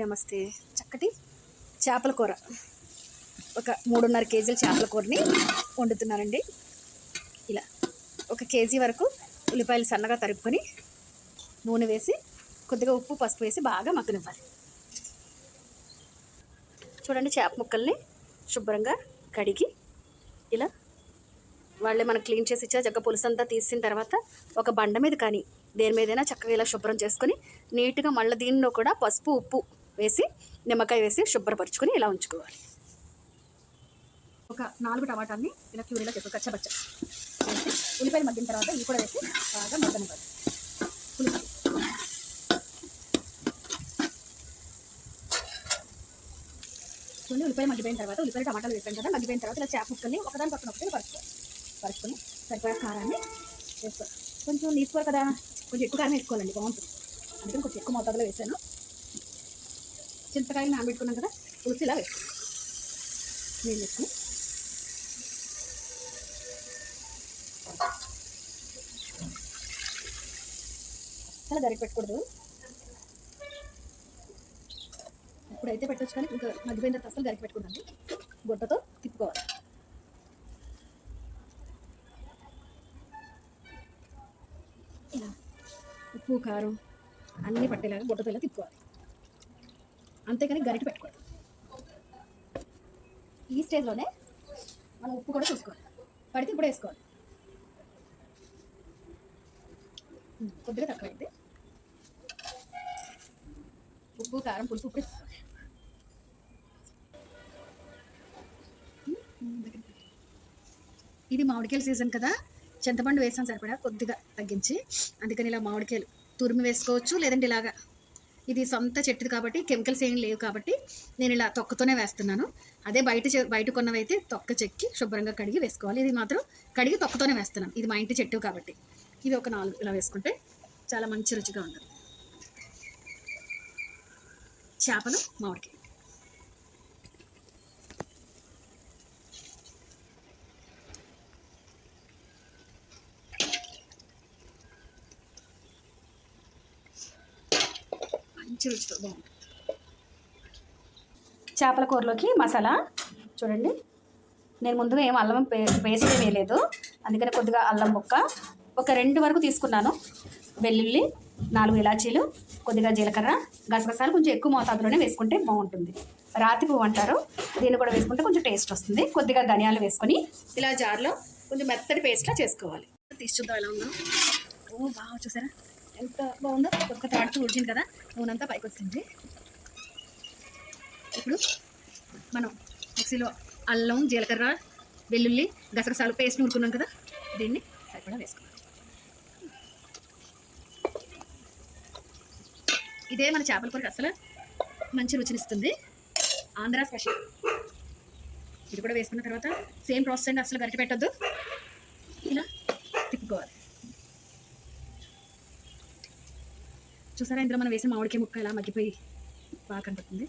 నమస్తే. చక్కటి చేపల కూర, ఒక 3.5 కేజీల చేపల కూరని వండుతున్నానండి. ఇలా 1 కేజీ వరకు ఉల్లిపాయలు సన్నగా తరుపుకొని నూనె వేసి కొద్దిగా ఉప్పు పసుపు వేసి బాగా మగ్గనివ్వాలి. చూడండి, చేప ముక్కల్ని శుభ్రంగా కడిగి ఇలా వాళ్ళే మనకు క్లీన్ చేసి ఇచ్చా జగ్గ పులుసు అంతా తీసిన తర్వాత ఒక బండ మీద కానీ దేని మీదైనా చక్కగా ఇలా శుభ్రం చేసుకొని నీట్గా మళ్ళీ దీనిలో కూడా పసుపు ఉప్పు వేసి నిమ్మకాయ వేసి శుభ్రపరచుకొని ఇలా ఉంచుకోవాలి. ఒక 4 టమాటాలని ఇలా క్యూరీలో చేసుకో కచ్చబచ్చ వేసి ఉల్లిపాయలు మగ్గిన తర్వాత ఇవి కూడా వేసి బాగా మగ్గనివ్వాలి. పులుసు ఉల్లిపాయలు మగ్గిపోయిన తర్వాత ఉల్లిపాయలు టమాటాలు వేసాం కదా, మగ్గిపోయిన తర్వాత ఇలా చేప ముక్కల్ని ఒకదాని పక్కన ఒకటి పరుచుకొని సరిపడా కారాన్ని వేసుకోవాలి. కొంచెం తీసుకోవాలి కదా, కొంచెం ఎక్కువ కారం వేసుకోవాలండి, బాగుంటుంది. అందుకని కొంచెం ఎక్కువ మోతాదులో వేసాను. చింతకాయలు నానబెట్టుకున్నాం కదా, పులుసు ఇలా వేసుకోవాలి. నీళ్ళు వేసుకుని అసలు గరిటె పెట్టకూడదు. ఇప్పుడైతే పెట్టచ్చు, కానీ ఇంకా మగ్గిపోయిన తర్వాత అసలు గరిటె పెట్టుకుందండి. గుడ్డతో తిప్పుకోవాలి. ఇలా ఉప్పు కారం అన్నీ పట్టేలాగా గుడ్డతో ఇలా తిప్పుకోవాలి. అంతేకాని గరిటె పెట్టుకోవాలి. ఈ స్టేజ్లోనే మనం ఉప్పు కూడా చూసుకోవాలి, పడితే ఇప్పుడు వేసుకోవాలి. కొద్దిగా తక్కువైంది ఉప్పు కారం పులుసు ఉప్పు వేసుకోవాలి. ఇది మామిడికాయల సీజన్ కదా, చింతపండు వేసాం సరిపడా, కొద్దిగా తగ్గించి. అందుకని ఇలా మామిడికాయలు తురిమి వేసుకోవచ్చు, లేదంటే ఇలాగా. ఇది సొంత చెట్టుది కాబట్టి కెమికల్స్ ఏం లేవు కాబట్టి నేను ఇలా తొక్కతోనే వేస్తున్నాను. అదే బయట కొన్నవైతే తొక్క చెక్కి శుభ్రంగా కడిగి వేసుకోవాలి. ఇది మాత్రం కడిగి తొక్కతోనే వేస్తున్నాను, ఇది మా ఇంటి చెట్టు కాబట్టి. ఇది ఒక 4 ఇలా వేసుకుంటే చాలా మంచి రుచిగా ఉంటుంది. చేపలు మామిడికాయ మంచి రుచితో బాగుంటుంది. చేపల కూరలోకి మసాలా చూడండి, నేను ముందుగా ఏం అల్లం పేస్ట్ వేయలేదు. అందుకని కొద్దిగా అల్లం ముక్క ఒక 2 వరకు తీసుకున్నాను. వెల్లుల్లి 4 ఇలాచీలు, కొద్దిగా జీలకర్ర, గసగసాలు కొంచెం ఎక్కువ మోతాదులోనే వేసుకుంటే బాగుంటుంది. రాతి పువ్వు అంటారు, దీన్ని కూడా వేసుకుంటే కొంచెం టేస్ట్ వస్తుంది. కొద్దిగా ధనియాలు వేసుకొని ఇలా జార్లో కొంచెం మెత్తటి పేస్ట్లా చేసుకోవాలి. తీసి చూద్దాం ఎలా ఉందో. ఓ బాగా చూసారా ఎంత బాగుందో. ఒక్క తాడుతూ ఉడిచింది కదా, నూనె అంతా పైకి వచ్చింది. ఇప్పుడు మనం మిక్సీలో అల్లం జీలకర్ర వెల్లుల్లి గసగసాలు పేస్ట్ నూరుకున్నాం కదా, దీన్ని సరిపడా వేసుకోవాలి. ఇదే మన చేపల కూరకి అసలు మంచి రుచినిస్తుంది, ఆంధ్ర స్పెషల్. ఇది కూడా వేసుకున్న తర్వాత సేమ్ ప్రాసెస్ అండి, అసలు గరిటె పెట్టద్దు, ఇలా తిప్పుకోవాలి. చూసారా, ఇందులో మనం వేసిన మామిడికాయ ముక్క ఇలా మగ్గిపోయి బాగా కనపడుతుంది.